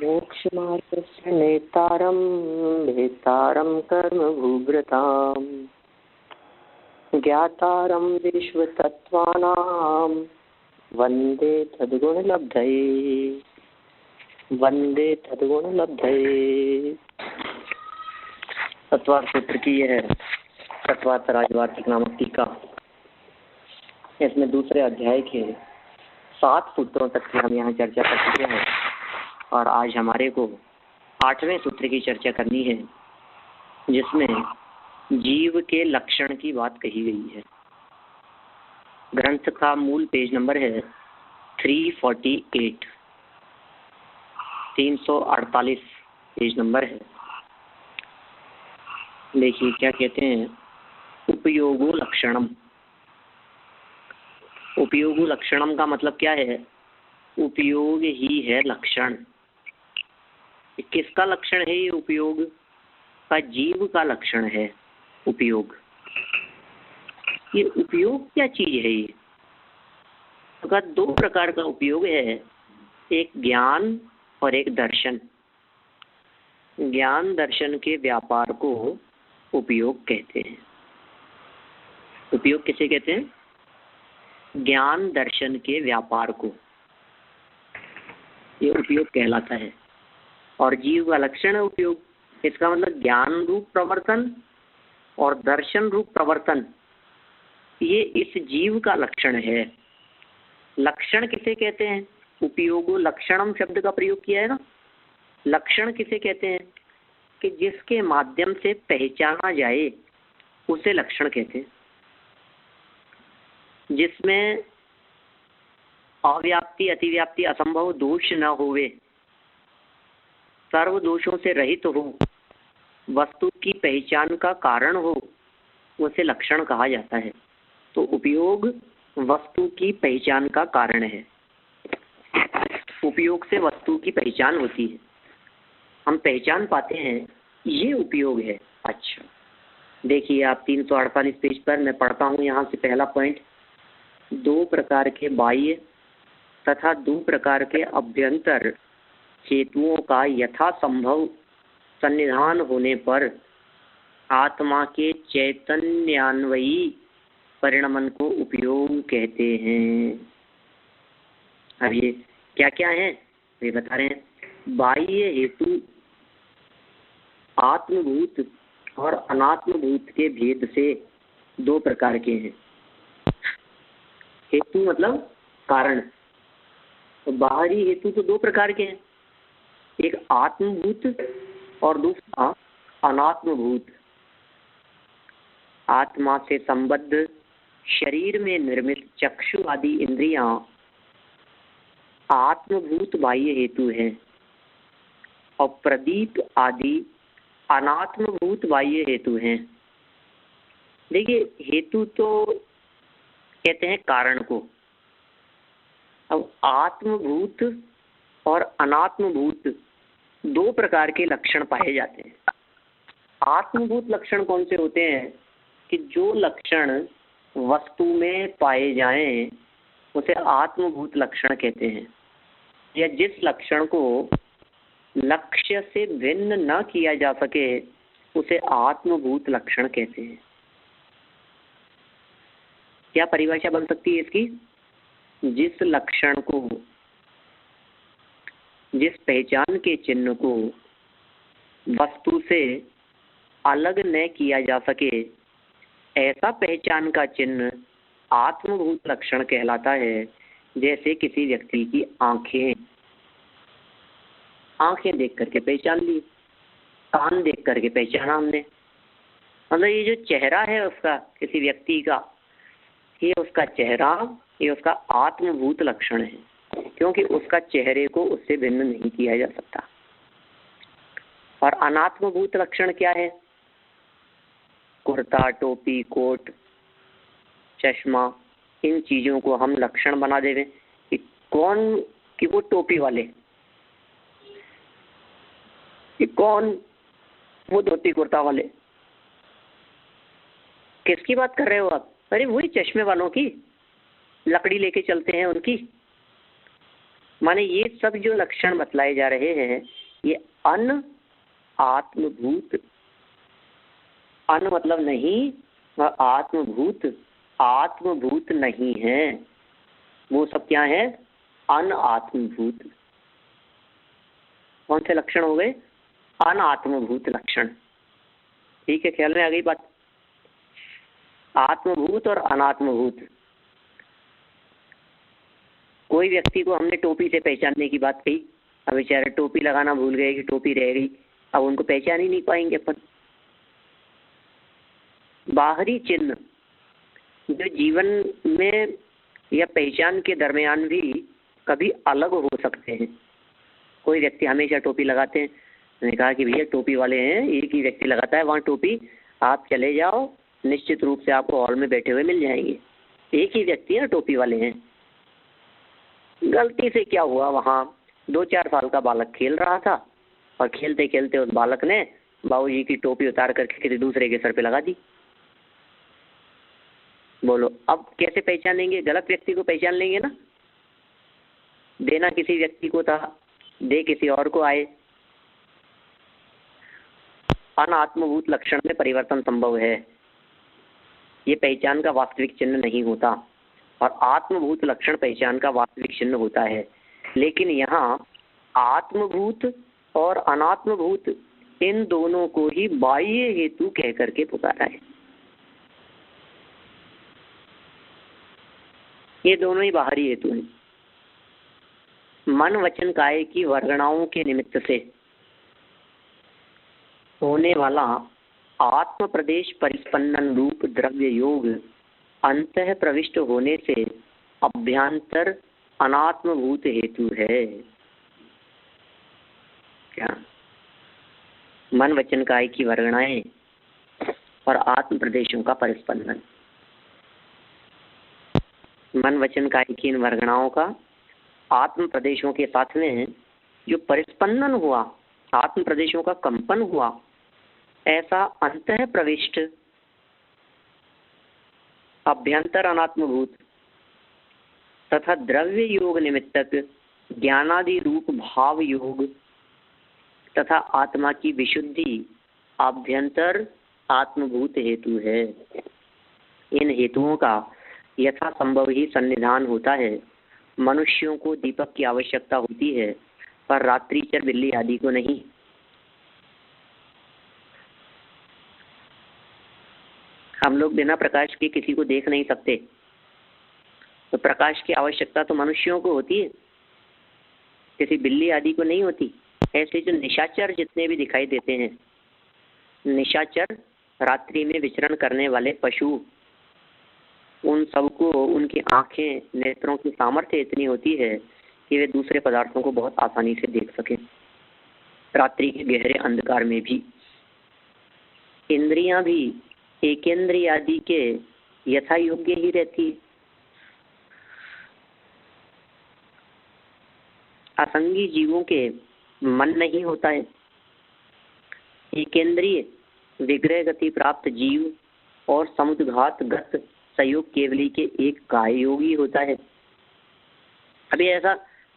मोक्षमार्गस्य नेतारं भेतारं कर्मभूभृतां ज्ञातारं विश्वतत्त्वानां वन्दे तद्गुणलब्धये। तत्वार्थ सूत्र की यह तत्वार्थ राजवार्तिक नामक टीका, इसमें दूसरे अध्याय के 7 सूत्रों तक की हम यहाँ चर्चा कर चुके हैं और आज हमारे को 8वें सूत्र की चर्चा करनी है, जिसमें जीव के लक्षण की बात कही गई है। ग्रंथ का मूल पेज नंबर है 348, 348 पेज नंबर है। देखिए क्या कहते हैं, उपयोगो लक्षणम। उपयोगो लक्षणम का मतलब क्या है? उपयोग ही है लक्षण। किसका लक्षण है ये? उपयोग का जीव का लक्षण है उपयोग। ये उपयोग क्या चीज है? ये तो 2 प्रकार का उपयोग है, एक ज्ञान और एक दर्शन। ज्ञान दर्शन के व्यापार को उपयोग कहते हैं। उपयोग किसे कहते हैं? ज्ञान दर्शन के व्यापार को ये उपयोग कहलाता है। और जीव का लक्षण है उपयोग। इसका मतलब ज्ञान रूप प्रवर्तन और दर्शन रूप प्रवर्तन, ये इस जीव का लक्षण है। लक्षण किसे कहते हैं? उपयोगो लक्षणम शब्द का प्रयोग किया है ना। लक्षण किसे कहते हैं? कि जिसके माध्यम से पहचाना जाए उसे लक्षण कहते हैं। जिसमें अव्याप्ति, अतिव्याप्ति, असंभव, दोष न होवे, सर्व दोषों से रहित हो, वस्तु की पहचान का कारण हो, उसे लक्षण कहा जाता है। तो उपयोग वस्तु की पहचान का कारण है। उपयोग से वस्तु की पहचान होती है, हम पहचान पाते हैं, ये उपयोग है। अच्छा देखिए आप 348 पेज पर, मैं पढ़ता हूँ यहाँ से पहला पॉइंट। 2 प्रकार के बाह्य तथा 2 प्रकार के अभ्यंतर हेतुओं का यथासंभव सन्निधान होने पर आत्मा के चैतन्यान्वयी परिणमन को उपयोग कहते हैं। अब ये क्या क्या है ये बता रहे हैं। बाह्य हेतु आत्मभूत और अनात्मभूत के भेद से 2 प्रकार के हैं। हेतु मतलब कारण। तो बाहरी हेतु तो 2 प्रकार के हैं, एक आत्मभूत और दूसरा अनात्मभूत। आत्मा से संबद्ध शरीर में निर्मित चक्षु आदि इंद्रियां आत्मभूत बाह्य हेतु हैं और प्रदीप आदि अनात्मभूत बाह्य हेतु हैं। देखिए हेतु तो कहते हैं कारण को। अब आत्मभूत और अनात्मभूत 2 प्रकार के लक्षण पाए जाते हैं। आत्मभूत लक्षण कौन से होते हैं? कि जो लक्षण वस्तु में पाए जाएं उसे आत्मभूत लक्षण कहते हैं, या जिस लक्षण को लक्ष्य से भिन्न न किया जा सके उसे आत्मभूत लक्षण कहते हैं। क्या परिभाषा बन सकती है इसकी? जिस लक्षण को, जिस पहचान के चिन्ह को वस्तु से अलग न किया जा सके, ऐसा पहचान का चिन्ह आत्मभूत लक्षण कहलाता है। जैसे किसी व्यक्ति की आंखें, आंखें देख करके पहचान ली, कान देख करके पहचाना हमने। मतलब ये जो चेहरा है उसका, किसी व्यक्ति का, ये उसका चेहरा, ये उसका आत्मभूत लक्षण है, क्योंकि उसका चेहरे को उससे भिन्न नहीं किया जा सकता। और अनात्मभूत लक्षण क्या है? कुर्ता, टोपी, कोट, चश्मा, इन चीजों को हम लक्षण बना देवे कि कौन, कि वो टोपी वाले, कि कौन वो धोती कुर्ता वाले। किसकी बात कर रहे हो आप? अरे वही चश्मे वालों की, लकड़ी लेके चलते हैं उनकी। माने ये सब जो लक्षण बतलाए जा रहे हैं ये अन आत्मभूत, अन मतलब नहीं और आत्मभूत, आत्मभूत नहीं है, वो सब क्या है? अन आत्मभूत। कौन से लक्षण हो गए? अन आत्मभूत लक्षण। ठीक है, ख्याल में आ गई बात? आत्मभूत और अनात्मभूत। कोई व्यक्ति को हमने टोपी से पहचानने की बात कही, अब बेचारे टोपी लगाना भूल गए कि टोपी रह गई, अब उनको पहचान ही नहीं पाएंगे अपन। बाहरी चिन्ह जो जीवन में या पहचान के दरमियान भी कभी अलग हो सकते हैं। कोई व्यक्ति हमेशा टोपी लगाते हैं, मैंने कहा कि भैया टोपी वाले हैं, एक ही व्यक्ति लगाता है वहाँ टोपी, आप चले जाओ निश्चित रूप से आपको हॉल में बैठे हुए मिल जाएंगे, एक ही व्यक्ति है टोपी वाले हैं। गलती से क्या हुआ, वहाँ 2-4 साल का बालक खेल रहा था और खेलते खेलते उस बालक ने बाबूजी की टोपी उतार करके किसी दूसरे के सर पे लगा दी। बोलो अब कैसे पहचानेंगे? गलत व्यक्ति को पहचान लेंगे ना। देना किसी व्यक्ति को था, दे किसी और को आए। अनात्मभूत लक्षण में परिवर्तन संभव है, ये पहचान का वास्तविक चिन्ह नहीं होता, और आत्मभूत लक्षण पहचान का वास्तविक चिन्ह होता है। लेकिन यहाँ आत्मभूत और अनात्मभूत इन दोनों को ही बाह्य हेतु कह करके पुकारा है। ये दोनों ही बाहरी हेतु हैं। मन वचन काय की वर्गणाओं के निमित्त से होने वाला आत्म प्रदेश परिस्पंदन रूप द्रव्य योग अंतः प्रविष्ट होने से अभ्यांतर अनात्मभूत हेतु है। क्या? मन वचन काय की वर्गणाएं और आत्म प्रदेशों का परिस्पंदन। मन वचन काय की इन वर्गणाओं का आत्म प्रदेशों के साथ में जो परिस्पंदन हुआ, आत्म प्रदेशों का कंपन हुआ, ऐसा अंतः प्रविष्ट अभ्यंतर अनात्मभूत तथा द्रव्य योग निमित्तक ज्ञानादि रूप भाव योग तथा आत्मा की विशुद्धि आभ्यंतर आत्मभूत हेतु है। इन हेतुओं का यथा संभव ही सन्निधान होता है। मनुष्यों को दीपक की आवश्यकता होती है पर रात्रिचर बिल्ली आदि को नहीं। हम लोग बिना प्रकाश के किसी को देख नहीं सकते, तो प्रकाश की आवश्यकता तो मनुष्यों को होती है, किसी बिल्ली आदि को नहीं होती। ऐसे जो निशाचर जितने भी दिखाई देते हैं, निशाचर रात्रि में विचरण करने वाले पशु, उन सबको उनकी आंखें, नेत्रों की सामर्थ्य इतनी होती है कि वे दूसरे पदार्थों को बहुत आसानी से देख सकें रात्रि के गहरे अंधकार में भी। इंद्रियां भी एकेंद्रिय आदि के यथा योग्य ही रहती है। असंगी जीवों के मन नहीं होता है। एकेंद्रिय विग्रह गति प्राप्त जीव और समुद्घात गत संयोग केवली के एक काय योगी होता है। अभी ऐसा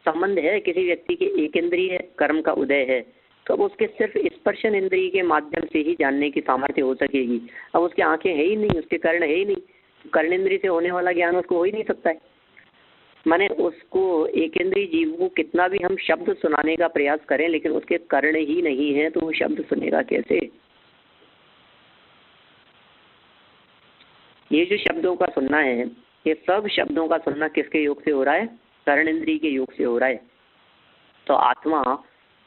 संबंध है, किसी व्यक्ति के एकेंद्रिय कर्म का उदय है तो अब उसके सिर्फ स्पर्शन इंद्रिय के माध्यम से ही जानने की सामर्थ्य हो सकेगी। अब उसकी आंखें है ही नहीं, उसके कर्ण है ही नहीं, कर्णेंद्रिय से होने वाला ज्ञान उसको हो ही नहीं सकता है। माने उसको एकेंद्रीय जीव को कितना भी हम शब्द सुनाने का प्रयास करें, लेकिन उसके कर्ण ही नहीं है तो वो शब्द सुनेगा कैसे? ये जो शब्दों का सुनना है, ये सब शब्दों का सुनना किसके योग से हो रहा है? कर्णेंद्रिय के योग से हो रहा है। तो आत्मा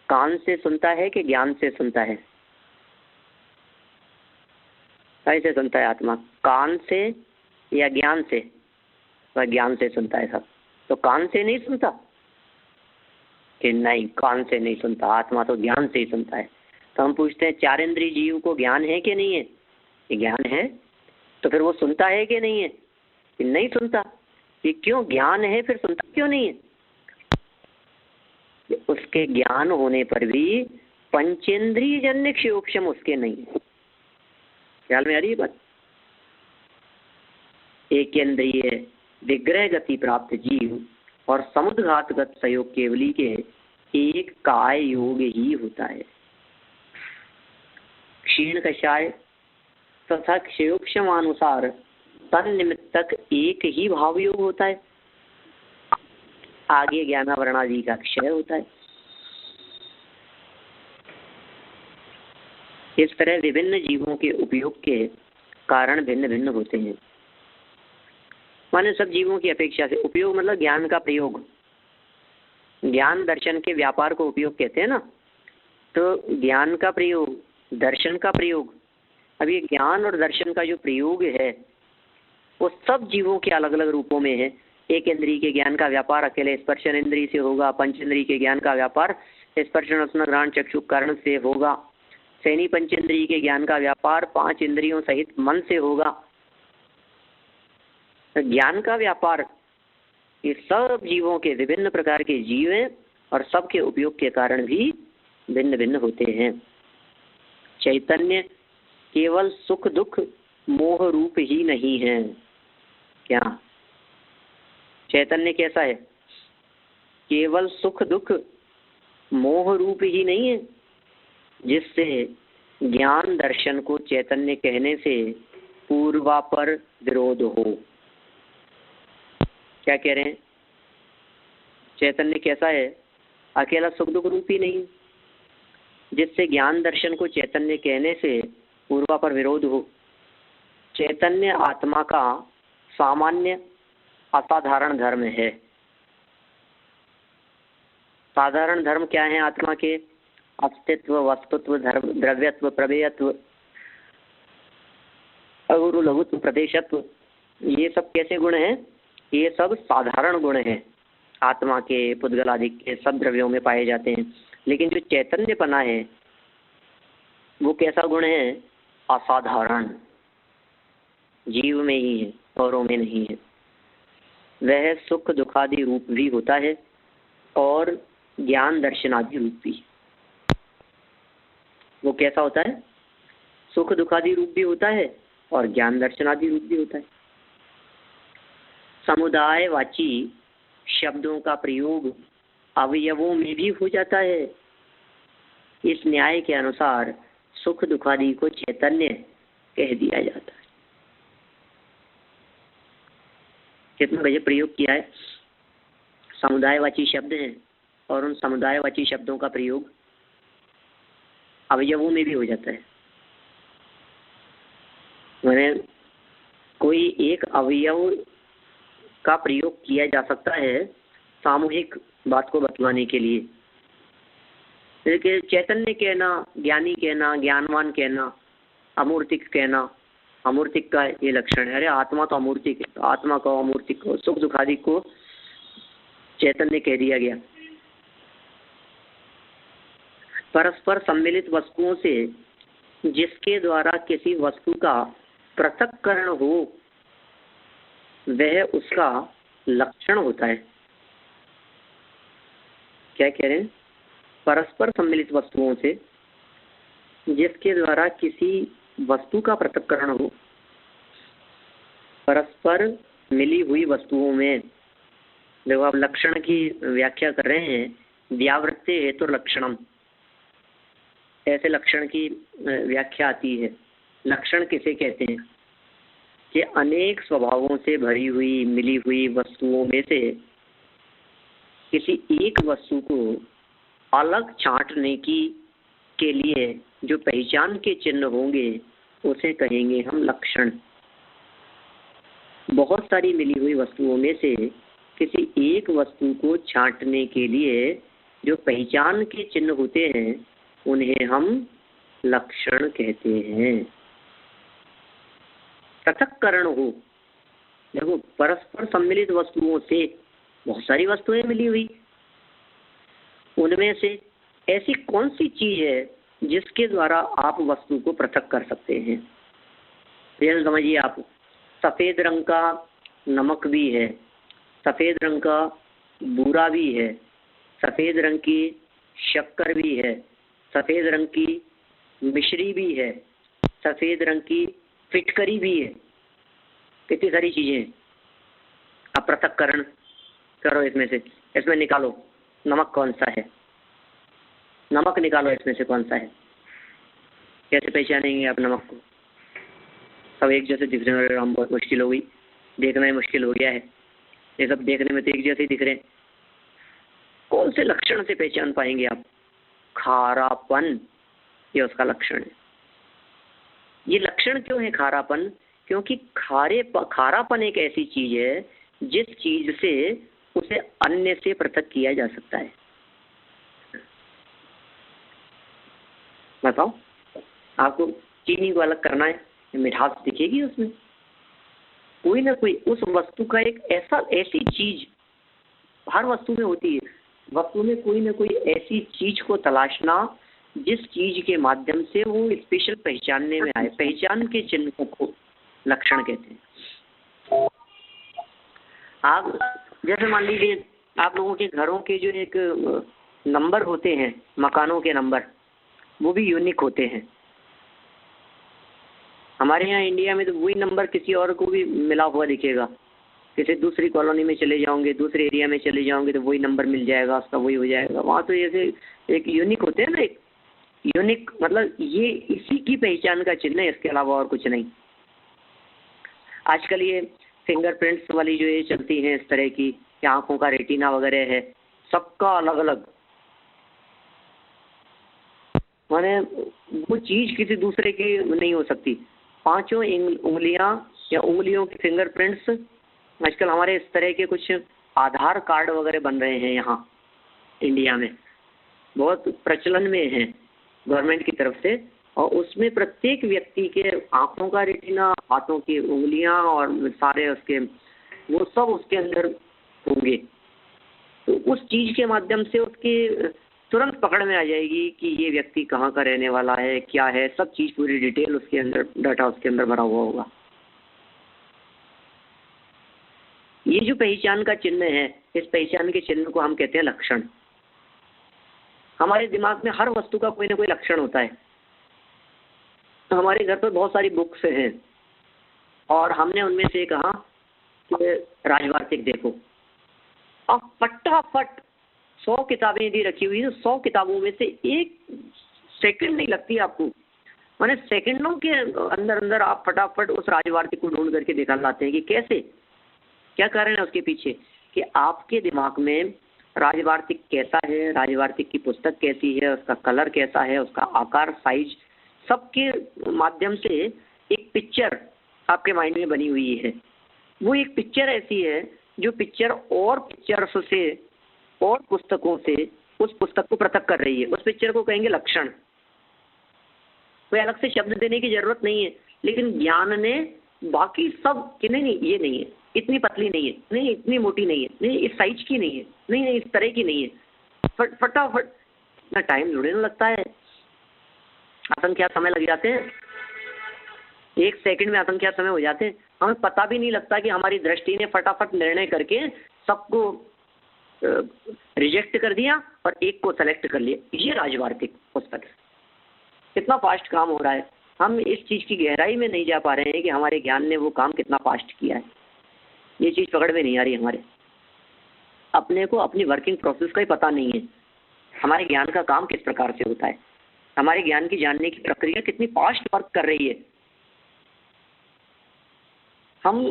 कान से सुनता है कि ज्ञान से सुनता है? कैसे सुनता है आत्मा? कान से या ज्ञान से? वह ज्ञान से सुनता है सब। तो कान से नहीं सुनता कि नहीं, कान से नहीं सुनता, आत्मा तो ज्ञान से ही सुनता है। तो हम पूछते हैं चारेंद्रीय जीव को ज्ञान है कि नहीं है? ये ज्ञान है, तो फिर वो सुनता है कि नहीं है? कि नहीं सुनता। ये क्यों? ज्ञान है, फिर सुनता क्यों नहीं है? उसके ज्ञान होने पर भी पंचेंद्रिय जन्य क्षयोक्षम उसके नहीं है। ख्याल में आ रही है बात? एकेंद्रिय विग्रह गति प्राप्त जीव और समुद्घातगत सहयोग केवली के एक काय योग ही होता है। क्षीण कषाय तथा क्षयोक्षमानुसार तन निमित्तक एक ही भाव योग होता है। आगे ज्ञानावरणादि का क्षय होता है। इस तरह विभिन्न जीवों के उपयोग के कारण भिन्न भिन्न होते हैं। माने सब जीवों की अपेक्षा से उपयोग मतलब ज्ञान का प्रयोग, ज्ञान दर्शन के व्यापार को उपयोग कहते हैं ना। तो ज्ञान का प्रयोग, दर्शन का प्रयोग, अब ये ज्ञान और दर्शन का जो प्रयोग है वो सब जीवों के अलग अलग रूपों में है। एक इंद्रिय के ज्ञान का व्यापार अकेले स्पर्शन इंद्रिय से होगा, पंच इंद्रिय के ज्ञान का व्यापार स्पर्शन रसना घ्राण चक्षु कर्ण से होगा, सैनी पंच इंद्रिय के ज्ञान का व्यापार पांच इंद्रियों सहित मन से होगा। तो ज्ञान का व्यापार ये सब जीवों के विभिन्न प्रकार के जीव हैं और सबके उपयोग के कारण भी भिन्न भिन्न होते हैं। चैतन्य केवल सुख दुख मोह रूप ही नहीं है। क्या चैतन्य कैसा है? केवल सुख दुख मोह रूप ही नहीं है, जिससे ज्ञान दर्शन को चैतन्य कहने से पूर्वापर विरोध हो। क्या कह रहे हैं? चैतन्य कैसा है? अकेला सुख दुख रूप ही नहीं, जिससे ज्ञान दर्शन को चैतन्य कहने से पूर्वापर विरोध हो। चैतन्य आत्मा का सामान्य असाधारण धर्म है। साधारण धर्म क्या है आत्मा के? अस्तित्व, वस्तुत्व, धर्म, द्रव्यत्व, प्रमेयत्व, अगुरु लघुत्व, प्रदेशत्व, ये सब कैसे गुण हैं? ये सब साधारण गुण हैं आत्मा के, पुद्गल आदि के सब द्रव्यों में पाए जाते हैं। लेकिन जो चैतन्यपना है वो कैसा गुण है? असाधारण, जीव में ही है, औरों में नहीं है। वह सुख दुखादि रूप भी होता है और ज्ञान दर्शनादि रूप भी। वो कैसा होता है? सुख दुखादि रूप भी होता है और ज्ञान दर्शनादि रूप भी होता है। समुदायवाची शब्दों का प्रयोग अवयवों में भी हो जाता है। इस न्याय के अनुसार सुख दुखादि को चैतन्य कह दिया जाता है। कितना गजब प्रयोग किया है। समुदायवाची शब्द हैं और उन समुदायवाची शब्दों का प्रयोग अवयवों में भी हो जाता है। मैंने कोई एक अवयव का प्रयोग किया जा सकता है सामूहिक बात को बतलाने के लिए, लेकिन चैतन्य कहना, ज्ञानी कहना, ज्ञानवान कहना, अमूर्तिक कहना, अमूर्तिक का ये लक्षण है। अरे आत्मा तो अमूर्तिक है, तो आत्मा को, अमूर्तिक को, सुख दुखादि को चैतन्य कह दिया गया। परस्पर सम्मिलित वस्तुओं से जिसके द्वारा किसी वस्तु का पृथक्करण हो वह उसका लक्षण होता है। क्या कह रहे हैं? परस्पर सम्मिलित वस्तुओं से जिसके द्वारा किसी वस्तु का पृथक्करण हो, परस्पर मिली हुई वस्तुओं में। देखो आप लक्षण की व्याख्या कर रहे हैं, व्यावृत्ते हेतु लक्षणम, ऐसे लक्षण की व्याख्या आती है। लक्षण किसे कहते हैं? कि अनेक स्वभावों से भरी हुई मिली हुई वस्तुओं में से किसी एक वस्तु को अलग छांटने की के लिए जो पहचान के चिन्ह होंगे उसे कहेंगे हम लक्षण। बहुत सारी मिली हुई वस्तुओं में से किसी एक वस्तु को छांटने के लिए जो पहचान के चिन्ह होते हैं उन्हें हम लक्षण कहते हैं। पृथक्करण हो, देखो परस्पर सम्मिलित वस्तुओं से बहुत सारी वस्तुएं मिली हुई, उनमें से ऐसी कौन सी चीज है जिसके द्वारा आप वस्तु को पृथक कर सकते हैं? जैसे समझिए आप, सफेद रंग का नमक भी है, सफेद रंग का बूरा भी है, सफेद रंग की शक्कर भी है, सफेद रंग की मिश्री भी है, सफेद रंग की फिटकरी भी है। कितनी सारी चीजें। अब पृथक्करण करो इसमें से, इसमें निकालो नमक कौन सा है, नमक निकालो इसमें से कौन सा है। कैसे पहचानेंगे आप नमक को? सब एक जैसे दिख रहे हैं, हम बहुत मुश्किल हो गई, देखना ही मुश्किल हो गया है। ये सब देखने में तो एक जैसे ही दिख रहे हैं, कौन से लक्षण से पहचान पाएंगे आप? खारापन ये उसका लक्षण है। ये लक्षण क्यों है खारापन? क्योंकि खारापन एक ऐसी चीज है जिस चीज से उसे अन्य से पृथक किया जा सकता है। बताओ, आपको चीनी को अलग करना है, मिठास दिखेगी उसमें? कोई ना कोई उस वस्तु का एक ऐसी चीज हर वस्तु में होती है। वस्तु में कोई ना कोई ऐसी चीज को तलाशना जिस चीज के माध्यम से वो स्पेशल पहचानने में आए, पहचान के चिन्हों को लक्षण कहते हैं। आप जैसे मान लीजिए आप लोगों के घरों के जो एक नंबर होते हैं, मकानों के नंबर, वो भी यूनिक होते हैं। हमारे यहाँ इंडिया में तो वही नंबर किसी और को भी मिला हुआ दिखेगा। किसी दूसरी कॉलोनी में चले जाओगे, दूसरे एरिया में चले जाओगे तो वही नंबर मिल जाएगा, उसका वही हो जाएगा। वहाँ तो ऐसे एक यूनिक होते हैं ना, एक यूनिक मतलब ये इसी की पहचान का चिन्ह है, इसके अलावा और कुछ नहीं। आजकल ये फिंगरप्रिंट्स वाली जो ये चलती हैं इस तरह की, आंखों का रेटिना वगैरह है, सबका अलग अलग, माने वो चीज किसी दूसरे की नहीं हो सकती। पांचों उंगलियां या उंगलियों के फिंगरप्रिंट्स, आजकल हमारे इस तरह के कुछ आधार कार्ड वगैरह बन रहे हैं यहाँ इंडिया में, बहुत प्रचलन में है गवर्नमेंट की तरफ से। और उसमें प्रत्येक व्यक्ति के आंखों का रेटिना, हाथों की उंगलियां और सारे उसके वो सब उसके अंदर होंगे। तो उस चीज के माध्यम से उसकी तुरंत पकड़ में आ जाएगी कि ये व्यक्ति कहाँ का रहने वाला है, क्या है, सब चीज पूरी डिटेल उसके अंदर, डाटा उसके अंदर भरा हुआ होगा। ये जो पहचान का चिन्ह है, इस पहचान के चिन्ह को हम कहते हैं लक्षण। हमारे दिमाग में हर वस्तु का कोई ना कोई लक्षण होता है। तो हमारे घर पर बहुत सारी बुक्स हैं और हमने उनमें से कहा कि राजवार्तिक देखो, अब फटाफट 100 किताबें यदि रखी हुई है, 100 किताबों में से एक सेकंड नहीं लगती आपको, माने सेकंडों के अंदर अंदर आप फटाफट उस राजवार्तिक को ढूंढ करके दिखा लाते हैं कि कैसे, क्या कारण है उसके पीछे, कि आपके दिमाग में राजवार्तिक कैसा है, राजवार्तिक की पुस्तक कैसी है, उसका कलर कैसा है, उसका आकार, साइज, सबके माध्यम से एक पिक्चर आपके माइंड में बनी हुई है। वो एक पिक्चर ऐसी है जो पिक्चर और पिक्चर्स से और पुस्तकों से उस पुस्तक को पृथक कर रही है। उस पिक्चर को कहेंगे लक्षण। कोई अलग से शब्द देने की जरूरत नहीं है, लेकिन ज्ञान ने बाकी सब कि नहीं नहीं ये नहीं है, इतनी पतली नहीं है, नहीं इतनी मोटी नहीं है, नहीं इस साइज की नहीं है, नहीं नहीं इस तरह की नहीं है, फटाफट ना टाइम जुड़ने लगता है। असंख्यात समय लग जाते हैं, एक सेकंड में असंख्यात समय हो जाते हैं। हमें पता भी नहीं लगता कि हमारी दृष्टि ने फटाफट निर्णय करके सबको रिजेक्ट कर दिया और एक को सेलेक्ट कर लिया। ये राजवार्तिक पुस्तक है। कितना फास्ट काम हो रहा है, हम इस चीज़ की गहराई में नहीं जा पा रहे हैं कि हमारे ज्ञान ने वो काम कितना फास्ट किया है। ये चीज़ पकड़ में नहीं आ रही हमारे, अपने को अपनी वर्किंग प्रोसेस का ही पता नहीं है, हमारे ज्ञान का काम किस प्रकार से होता है, हमारे ज्ञान की जानने की प्रक्रिया कितनी फास्ट वर्क कर रही है। हम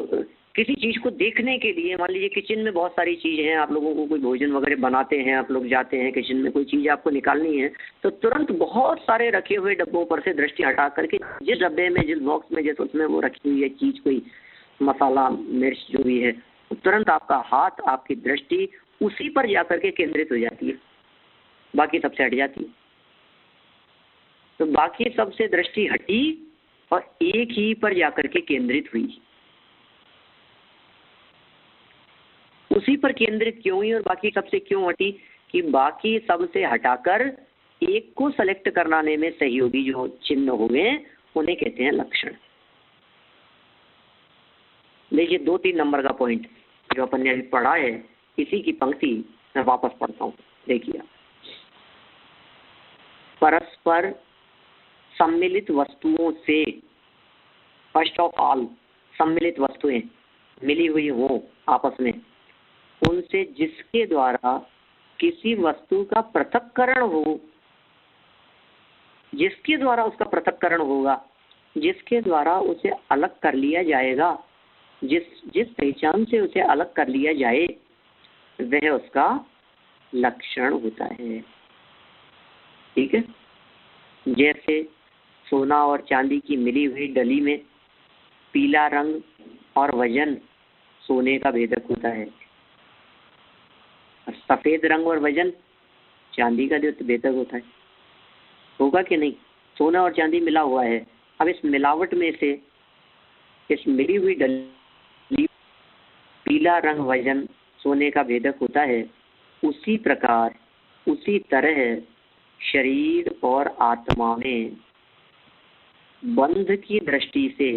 किसी चीज़ को देखने के लिए, मान लीजिए किचन में बहुत सारी चीज़ें हैं, आप लोगों को कोई भोजन वगैरह बनाते हैं, आप लोग जाते हैं किचन में, कोई चीज़ आपको निकालनी है तो तुरंत बहुत सारे रखे हुए डब्बों पर से दृष्टि हटा करके जिस डब्बे में, जिस बॉक्स में, जिस उसमें वो रखी हुई है चीज़, कोई मसाला, मिर्च जो भी है, तुरंत आपका हाथ, आपकी दृष्टि उसी पर जा करके केंद्रित हो जाती है, बाकी सबसे हट जाती है। तो बाकी सबसे दृष्टि हटी और एक ही पर जाकर के केंद्रित हुई। उसी पर केंद्रित क्यों हुई और बाकी सबसे क्यों हटी, कि बाकी सबसे हटाकर एक को सेलेक्ट कराने में सहयोगी जो चिन्ह हुए उन्हें कहते हैं लक्षण। देखिए 2-3 नंबर का पॉइंट जो अपन ने अभी पढ़ा है, इसी की पंक्ति मैं वापस पढ़ता हूँ। देखिए, परस्पर सम्मिलित वस्तुओं से, फर्स्ट ऑफ ऑल सम्मिलित वस्तुएं मिली हुई हो आपस में, उनसे जिसके द्वारा किसी वस्तु का पृथक्करण हो, जिसके द्वारा उसका पृथक्करण होगा, जिसके द्वारा उसे अलग कर लिया जाएगा, जिस पहचान से उसे अलग कर लिया जाए, वह उसका लक्षण होता है। ठीक है। जैसे सोना और चांदी की मिली हुई डली में पीला रंग और वजन सोने का भेदक होता है, और सफेद रंग और वजन चांदी का भेदक होता है। होगा कि नहीं? सोना और चांदी मिला हुआ है। अब इस मिलावट में से इस मिली हुई डली पीला रंग वजन सोने का भेदक होता है। उसी प्रकार उसी तरह शरीर और आत्मा में बंध की दृष्टि से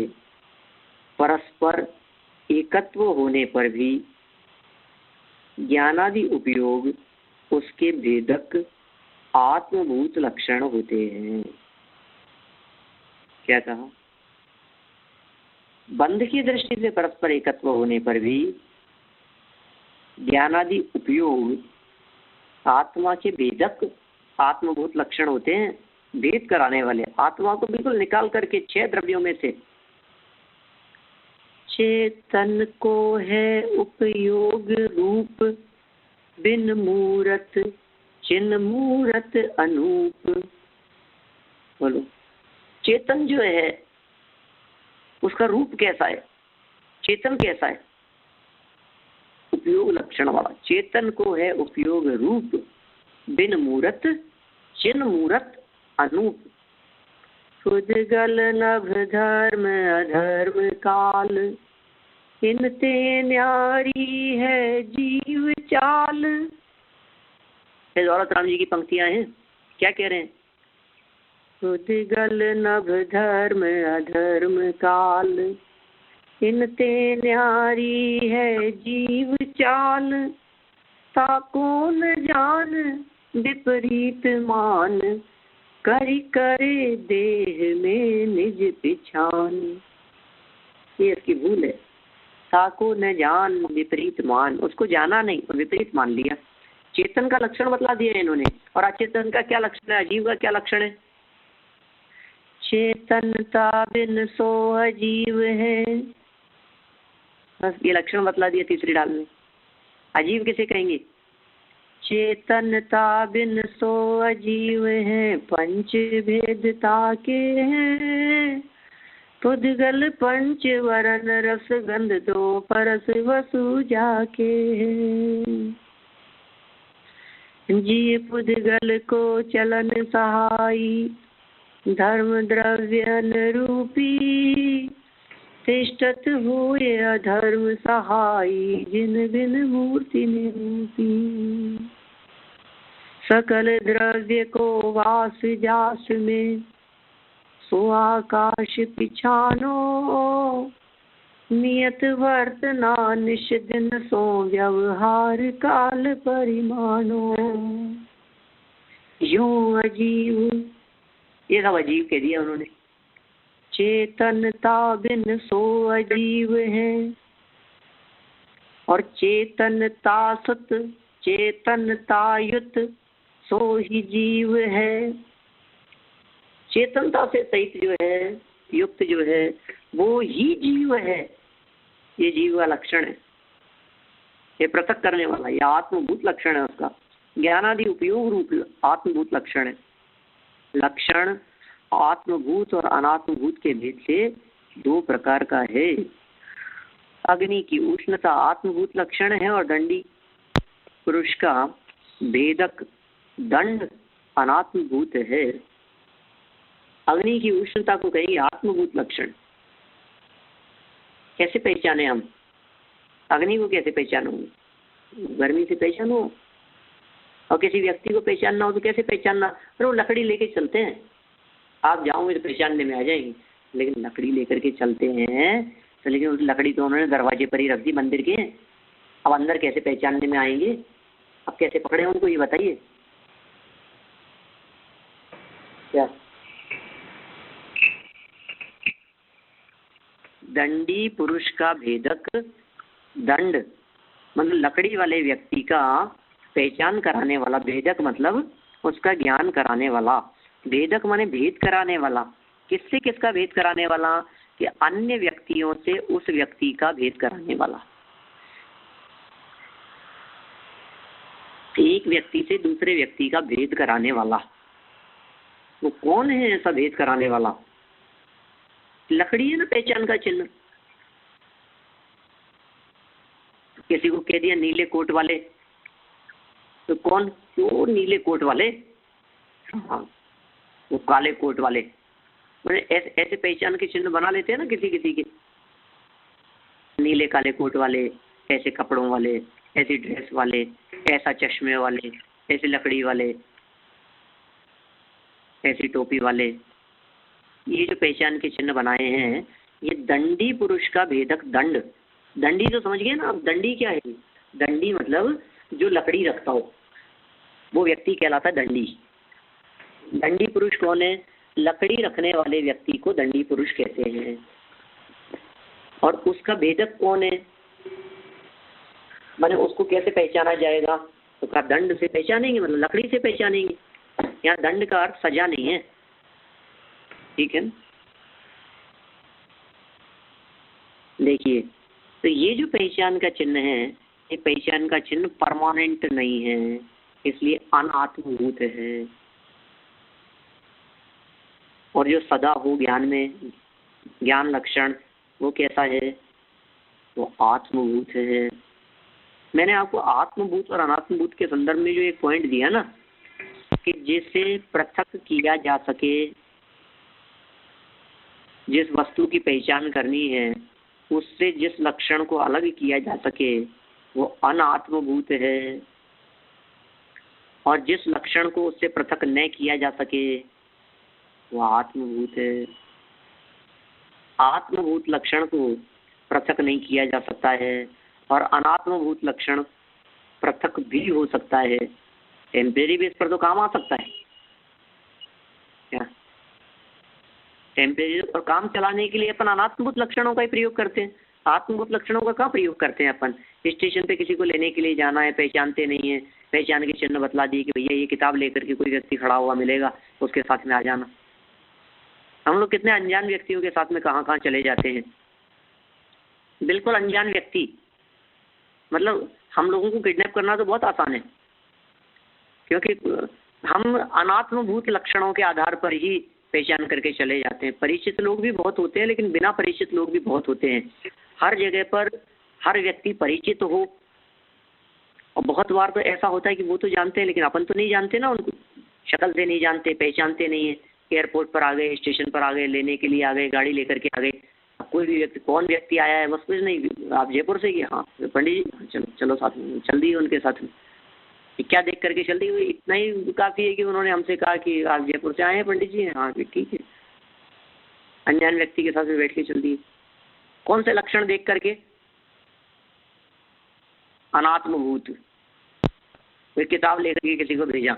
परस्पर एकत्व होने पर भी ज्ञानादि उपयोग उसके भेदक आत्मभूत लक्षण होते हैं। क्या कहा? बंध की दृष्टि से परस्पर एकत्व होने पर भी ज्ञानादि उपयोग आत्मा के भेदक आत्मभूत लक्षण होते हैं, भेद कराने वाले। आत्मा को बिल्कुल निकाल करके 6 द्रव्यों में से चेतन को है उपयोग रूप, बिन मूरत चिन्ह मूरत अनूप। बोलो, चेतन जो है उसका रूप कैसा है? चेतन कैसा है? उपयोग लक्षण वाला। चेतन को है उपयोग रूप, बिन मूरत चिन्ह मूरत अनूप। खुदगल नभ धर्म अधर्म काल, इनते न्यारी है जीव चाल। दौलत राम जी की पंक्तियां हैं। क्या कह रहे हैं? खुदगल नभ धर्म अधर्म काल, इनते न्यारी है जीव चाल। ताको न जान विपरीत मान, करी करे देह में निज पिछान। ये इसकी भूल है। ताको न जान विपरीत मान, उसको जाना नहीं और विपरीत मान लिया। चेतन का लक्षण बतला दिया इन्होंने। और अचेतन का क्या लक्षण है? अजीव का क्या लक्षण है? चेतनता बिन सो अजीव है। बस ये लक्षण बतला दिया तीसरी डाल में। अजीव किसे कहेंगे? चेतनता बिन सो अजीव है, पंच भेदता के हैं। पुद्गल पंच वरन रस गंध दो, परस वसु जाके हैं। जी पुद्गल को चलन सहाई, धर्म द्रव्यन रूपी। तिष्ठत हुए अधर्म सहाई, जिन बिन मूर्ति निरूपी। सकल द्रव्य को वास जास में, सो आकाश पिछानो। नियत वर्तना निश दिन सो, व्यवहार काल परिमानो। यूं अजीव, ये सब अजीव कह दिया उन्होंने। चेतनता बिन सो अजीव है, और चेतनता सुत चेतनता युत सो ही जीव है। चेतनता से सहित जो है, युक्त जो है, वो ही जीव है। ये जीव का लक्षण है, ये पृथक करने वाला, ये आत्मभूत लक्षण है उसका। ज्ञानादि उपयोग रूप आत्मभूत लक्षण है। लक्षण आत्मभूत और अनात्मभूत के भेद से 2 प्रकार का है। अग्नि की उष्णता आत्मभूत लक्षण है, और दंडी पुरुष का भेदक दंड अनात्मभूत है। अग्नि की उष्णता को कहेंगे आत्मभूत लक्षण। कैसे पहचाने हम अग्नि को? कैसे पहचानोगे? गर्मी से पहचानो। और किसी व्यक्ति को पहचानना हो तो कैसे पहचानना? अरे वो लकड़ी लेके चलते हैं, आप जाओगे तो पहचानने में आ जाएंगे। लेकिन लकड़ी लेकर के चलते हैं तो, लेकिन उस लकड़ी तो उन्होंने दरवाजे पर ही रख दी मंदिर के। अब अंदर कैसे पहचानने में आएंगे? अब कैसे पकड़े उनको, ये बताइए। क्या दंडी पुरुष का भेदक दंड मतलब लकड़ी वाले व्यक्ति का पहचान कराने वाला, भेदक मतलब उसका ज्ञान कराने वाला। भेदक माने भेद कराने वाला। किससे किसका भेद कराने वाला? कि अन्य व्यक्तियों से उस व्यक्ति का भेद कराने वाला। एक व्यक्ति से दूसरे व्यक्ति का भेद कराने वाला। वो कौन है ऐसा भेद कराने वाला? लकड़ी है ना पहचान का चिन्ह। किसी को कह दिया नीले कोट वाले, तो कौन? वो नीले कोट वाले, हाँ वो काले कोट वाले। मैंने ऐसे पहचान के चिन्ह बना लेते हैं ना किसी किसी के, नीले काले कोट वाले, ऐसे कपड़ों वाले, ऐसी ड्रेस वाले, ऐसा चश्मे वाले, ऐसे लकड़ी वाले, ऐसी टोपी वाले। ये जो पहचान के चिन्ह बनाए हैं, ये दंडी पुरुष का भेदक। दंड, दंडी तो समझ गए ना आप? दंडी क्या है? दंडी मतलब जो लकड़ी रखता हो, वो व्यक्ति कहलाता है दंडी। दंडी पुरुष कौन है? लकड़ी रखने वाले व्यक्ति को दंडी पुरुष कहते हैं। और उसका भेदक कौन है? माने उसको कैसे पहचाना जाएगा? तो कहा दंड से पहचानेंगे, मतलब लकड़ी से पहचानेंगे। यहाँ दंड का अर्थ सजा नहीं है, ठीक है। देखिए, तो ये जो पहचान का चिन्ह है, ये पहचान का चिन्ह परमानेंट नहीं है, इसलिए अनात्मभूत है। और जो सदा हो ज्ञान में, ज्ञान लक्षण, वो कैसा है? वो आत्मभूत है। मैंने आपको आत्मभूत और अनात्मभूत के संदर्भ में जो एक पॉइंट दिया ना, कि जिससे पृथक किया जा सके, जिस वस्तु की पहचान करनी है, उससे जिस लक्षण को अलग किया जा सके, वो अनात्मभूत है। और जिस लक्षण को उससे पृथक न किया जा सके, वो आत्मभूत है। आत्मभूत लक्षण को पृथक नहीं किया जा सकता है, और अनात्मभूत लक्षण पृथक भी हो सकता है। टेम्परेरी बेस पर तो काम आ सकता है क्या? टेम्परेरी पर काम चलाने के लिए अपन अनात्मभूत लक्षणों का ही प्रयोग करते हैं। आत्मभूत लक्षणों का कहाँ प्रयोग करते हैं अपन? स्टेशन पे किसी को लेने के लिए जाना है, पहचानते नहीं है, पहचान के चिन्ह बतला दिए कि भैया ये किताब लेकर के कोई व्यक्ति खड़ा हुआ मिलेगा, उसके साथ में आ जाना। हम लोग कितने अनजान व्यक्तियों के साथ में कहाँ कहाँ चले जाते हैं। बिल्कुल अनजान व्यक्ति, मतलब हम लोगों को किडनैप करना तो बहुत आसान है, क्योंकि हम अनात्मभूत लक्षणों के आधार पर ही पहचान करके चले जाते हैं। परिचित लोग भी बहुत होते हैं, लेकिन बिना परिचित लोग भी बहुत होते हैं। हर जगह पर हर व्यक्ति परिचित हो, और बहुत बार तो ऐसा होता है कि वो तो जानते हैं लेकिन अपन तो नहीं जानते ना, उनको शक्ल से नहीं जानते, पहचानते नहीं है। एयरपोर्ट पर आ गए, स्टेशन पर आ गए, लेने के लिए आ गए, गाड़ी लेकर के आ गए, कोई भी व्यक्ति, कौन व्यक्ति आया है, बस कुछ नहीं, आप जयपुर से ही? हाँ पंडित जी, चलो चलो साथ में चल दी उनके साथ में। क्या देख करके चल दी? इतना ही काफ़ी है कि उन्होंने हमसे कहा कि आप जयपुर से आए हैं पंडित जी? हाँ ठीक है। अनजान व्यक्ति के साथ में बैठ के चल दी। कौन से लक्षण देख करके? अनात्मभूत। कोई किताब लेकर के किसी को भेजा।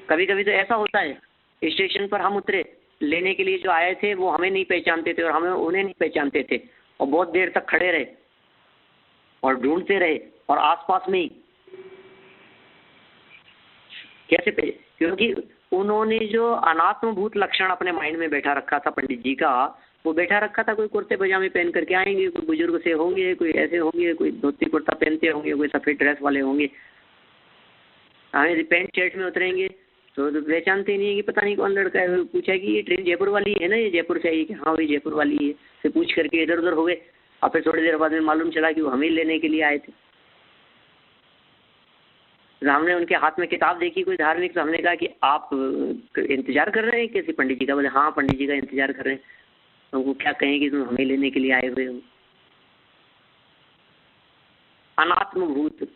कभी कभी तो ऐसा होता है, स्टेशन पर हम उतरे, लेने के लिए जो आए थे वो हमें नहीं पहचानते थे और हमें उन्हें नहीं पहचानते थे, और बहुत देर तक खड़े रहे और ढूंढते रहे, और आसपास में ही। कैसे? क्योंकि उन्होंने जो अनात्मभूत लक्षण अपने माइंड में बैठा रखा था पंडित जी का, वो बैठा रखा था। कोई कुर्ते पजामे पहन करके आएंगे, कोई बुजुर्ग से होंगे, कोई ऐसे होंगे, कोई धोती कुर्ता पहनते होंगे, कोई सफ़ेद ड्रेस वाले होंगे। हमें पैंट शर्ट में उतरेंगे तो पहचानते नहीं है कि पता नहीं कौन लड़का है। पूछा कि ये ट्रेन जयपुर वाली है ना, ये जयपुर से आई? कि हाँ वही जयपुर वाली है। फिर पूछ करके इधर उधर हो गए, और फिर थोड़ी देर बाद में मालूम चला कि वो हमें लेने के लिए आए थे। हमने उनके हाथ में किताब देखी कोई धार्मिक, तो हमने कहा कि आप इंतजार कर रहे हैं किसी पंडित जी का? बोले हाँ पंडित जी का इंतजार कर रहे हैं। तो वो क्या कहें कि तुम हमें लेने के लिए आए हुए हो। अनात्मभूत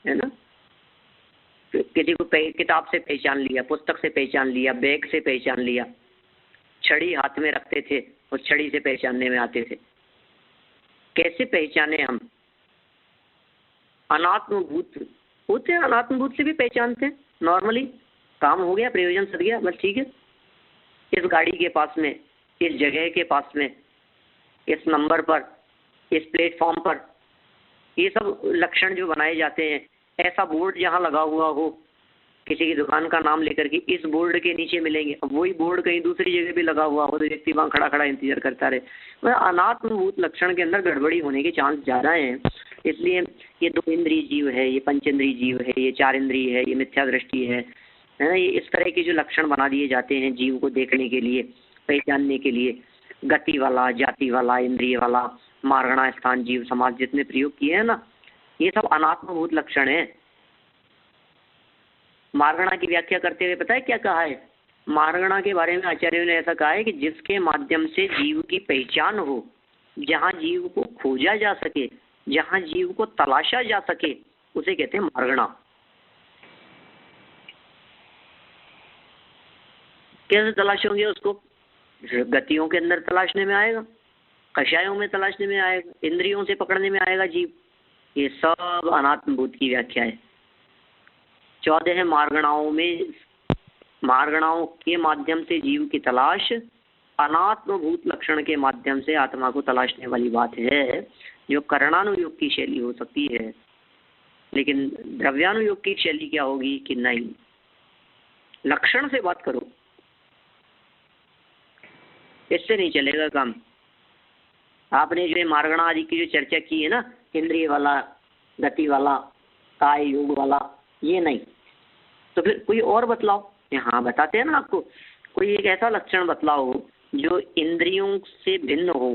है ना। किसी को किताब से पहचान लिया, पुस्तक से पहचान लिया, बैग से पहचान लिया, छड़ी हाथ में रखते थे, उस छड़ी से पहचानने में आते थे। कैसे पहचाने हम? अनात्मभूत होते हैं, अनात्मभूत से भी पहचानते हैं। नॉर्मली काम हो गया, प्रयोजन सद गया, बस ठीक है। इस गाड़ी के पास में, इस जगह के पास में, इस नंबर पर, इस प्लेटफॉर्म पर ये सब लक्षण जो बनाए जाते हैं, ऐसा बोर्ड जहाँ लगा हुआ हो, किसी की दुकान का नाम लेकर के इस बोर्ड के नीचे मिलेंगे, अब वही बोर्ड कहीं दूसरी जगह भी लगा हुआ हो तो व्यक्ति वहाँ खड़ा खड़ा इंतजार करता रहे। मतलब अनात्मभूत लक्षण के अंदर गड़बड़ी होने के चांस ज़्यादा हैं। इसलिए ये 2 इंद्रिय जीव है, ये पंचेंद्रिय जीव है, ये 4 इंद्रिय है, ये मिथ्या दृष्टि है ना। ये इस तरह के जो लक्षण बना दिए जाते हैं जीव को देखने के लिए, पहचानने के लिए, गति वाला, जाति वाला, इंद्रिय वाला, मार्गणा, स्थान, जीव, समाज जितने प्रयोग किए हैं ना, ये सब अनात्मभूत लक्षण है। मार्गणा की व्याख्या करते हुए पता है क्या कहा है? मार्गणा के बारे में आचार्यों ने ऐसा कहा है कि जिसके माध्यम से जीव की पहचान हो, जहाँ जीव को खोजा जा सके, जहाँ जीव को तलाशा जा सके, उसे कहते हैं मार्गणा। कैसे तलाशोगे उसको? गतियों के अंदर तलाशने में आएगा, कषायों में तलाशने में आएगा, इंद्रियों से पकड़ने में आएगा जीव। ये सब अनात्मभूत की व्याख्या है। 14 मार्गणाओं में, मार्गणाओं के माध्यम से जीव की तलाश अनात्मभूत लक्षण के माध्यम से आत्मा को तलाशने वाली बात है, जो करणानुयोग की शैली हो सकती है। लेकिन द्रव्यानुयोग की शैली क्या होगी कि नहीं, लक्षण से बात करो, इससे नहीं चलेगा काम। आपने जो मार्गणा आदि की जो चर्चा की है ना, इंद्रिय वाला, गति वाला, काय योग वाला, ये नहीं, तो फिर कोई और बतलाओ। हाँ बताते हैं ना आपको, कोई एक ऐसा लक्षण बतलाओ जो इंद्रियों से भिन्न हो।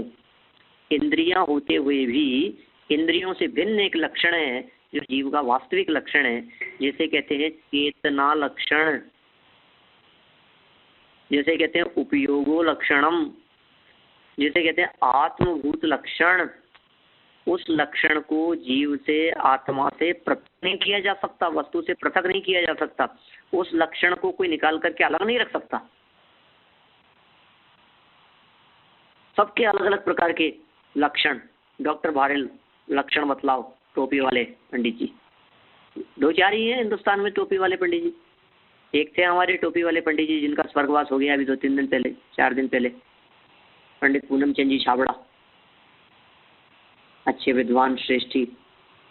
इंद्रियां होते हुए भी इंद्रियों से भिन्न एक लक्षण है जो जीव का वास्तविक लक्षण है, जिसे कहते हैं चेतना लक्षण, जिसे कहते हैं उपयोगो लक्षणम, जिसे कहते हैं आत्मभूत लक्षण। उस लक्षण को जीव से, आत्मा से पृथक नहीं किया जा सकता, वस्तु से पृथक नहीं किया जा सकता। उस लक्षण को कोई निकाल करके अलग नहीं रख सकता। सबके अलग अलग प्रकार के लक्षण। डॉक्टर भारेल लक्षण बतलाओ टोपी वाले पंडित जी, 2-4 ही हैं हिंदुस्तान में टोपी वाले पंडित जी। एक थे हमारे टोपी वाले पंडित जी जिनका स्वर्गवास हो गया अभी 2-3 दिन पहले, 4 दिन पहले, पंडित पूनम चंद जी छाबड़ा, अच्छे विद्वान श्रेष्ठी,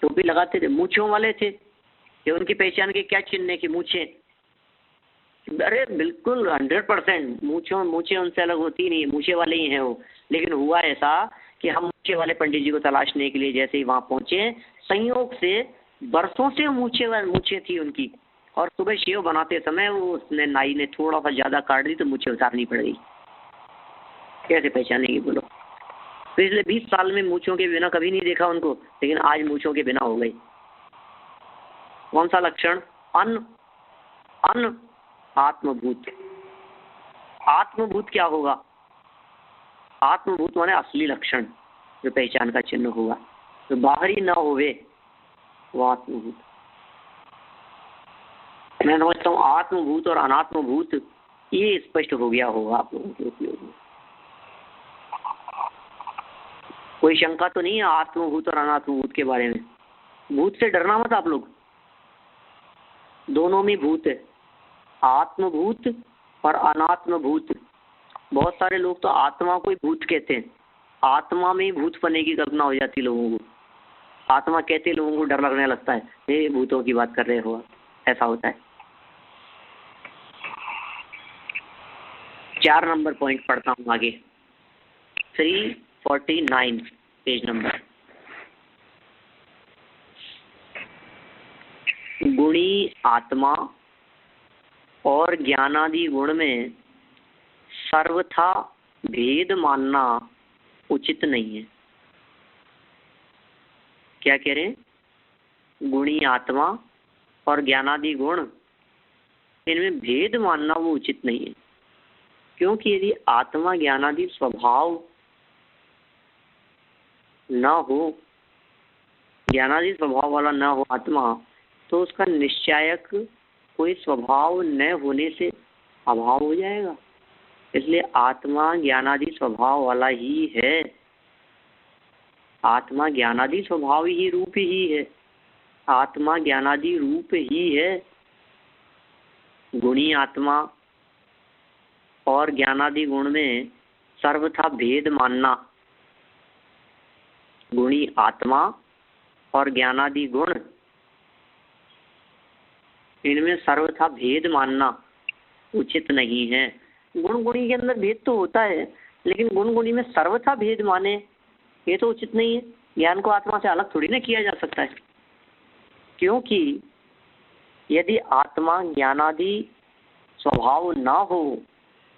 टोपी लगाते थे, मूछों वाले थे। ये उनकी पहचान के क्या चिन्ह है कि मूछें? अरे बिल्कुल 100% मूछें उनसे अलग होती नहीं, मूछे वाले ही हैं वो। लेकिन हुआ ऐसा कि हम मूछे वाले पंडित जी को तलाशने के लिए जैसे ही वहाँ पहुँचे, संयोग से बरसों से मूछें थी उनकी, और सुबह शेव बनाते समय वो उसने नाई ने थोड़ा सा ज़्यादा काट दी तो मूछें उतारनी पड़ गई। कैसे पहचानेगी बोलो? पिछले 20 साल में मूछों के बिना कभी नहीं देखा उनको, लेकिन आज मूछों के बिना हो गई। कौन सा लक्षण? अन आत्मभूत। आत्मभूत क्या होगा? आत्मभूत माने असली लक्षण, जो पहचान का चिन्ह होगा, जो बाहरी न होवे, वो आत्मभूत। मैं समझता हूँ आत्मभूत और अनात्मभूत ये स्पष्ट हो गया होगा आप लोगों के उपयोग में। कोई शंका तो नहीं है आत्मभूत और अनात्मभूत के बारे में? भूत से डरना मत आप लोग, दोनों में भूत है, आत्मभूत और अनात्मभूत। बहुत सारे लोग तो आत्मा को ही भूत कहते हैं, आत्मा में ही भूत बनने की कल्पना हो जाती लोगों को। आत्मा कहते लोगों को डर लगने लगता है, ये भूतों की बात कर रहे हो, ऐसा होता है। 4 नंबर पॉइंट पढ़ता हूँ आगे, 349 पेज नंबर। गुणी आत्मा और ज्ञानादि गुण में सर्वथा भेद मानना उचित नहीं है। क्या कह रहे हैं? गुणी आत्मा और ज्ञानादि गुण, इनमें भेद मानना वो उचित नहीं है, क्योंकि यदि आत्मा ज्ञानादि स्वभाव न हो, ज्ञानादि स्वभाव वाला न हो आत्मा, तो उसका निश्चायक कोई स्वभाव न होने से अभाव हो जाएगा। इसलिए आत्मा ज्ञानादि स्वभाव वाला ही है, आत्मा ज्ञानादि स्वभाव ही रूप ही है, आत्मा ज्ञानादि रूप ही है। गुणी आत्मा और ज्ञानादि गुण में सर्वथा भेद मानना, गुणी आत्मा और ज्ञानादि गुण, इनमें सर्वथा भेद मानना उचित नहीं है। गुण गुणी के अंदर भेद तो होता है, लेकिन गुण गुणी में सर्वथा भेद माने ये तो उचित नहीं है। ज्ञान को आत्मा से अलग थोड़ी ना किया जा सकता है, क्योंकि यदि आत्मा ज्ञानादि स्वभाव ना हो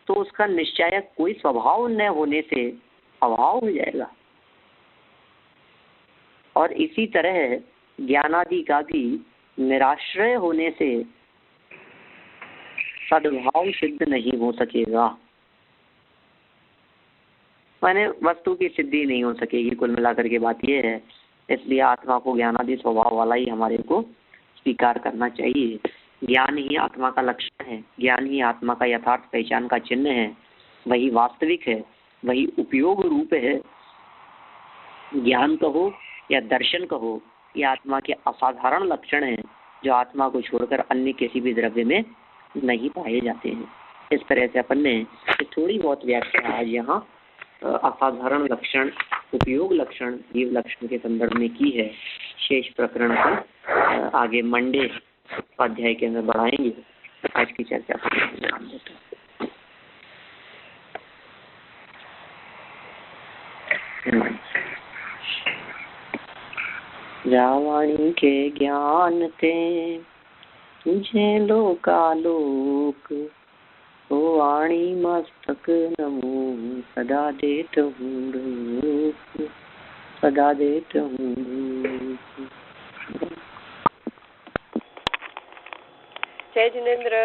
तो उसका निश्चय कोई स्वभाव न होने से अभाव हो जाएगा। और इसी तरह ज्ञानादि का भी निराश्रय होने से सद्भाव सिद्ध नहीं हो सकेगा, माने वस्तु की सिद्धि नहीं हो सकेगी। कुल मिलाकर के बात यह है, इसलिए आत्मा को ज्ञानादि स्वभाव वाला ही हमारे को स्वीकार करना चाहिए। ज्ञान ही आत्मा का लक्षण है, ज्ञान ही आत्मा का यथार्थ पहचान का चिन्ह है, वही वास्तविक है, वही उपयोग रूप है। ज्ञान कहो या दर्शन कहो, ये आत्मा के असाधारण लक्षण हैं जो आत्मा को छोड़कर अन्य किसी भी द्रव्य में नहीं पाए जाते हैं। इस तरह से अपन ने थोड़ी बहुत व्याख्या आज यहाँ असाधारण लक्षण, उपयोग लक्षण, जीव लक्षण के संदर्भ में की है। शेष प्रकरण को आगे मंडे अध्याय के अंदर बढ़ाएंगे। आज की चर्चा को विराम देते हैं। जावाणी के ज्ञान ते तुझे लोकालोक, ओ वाणी मस्तक नमो सदा देत हूँ रूप, सदा देत हूँ रूप। जय जिनेन्द्र।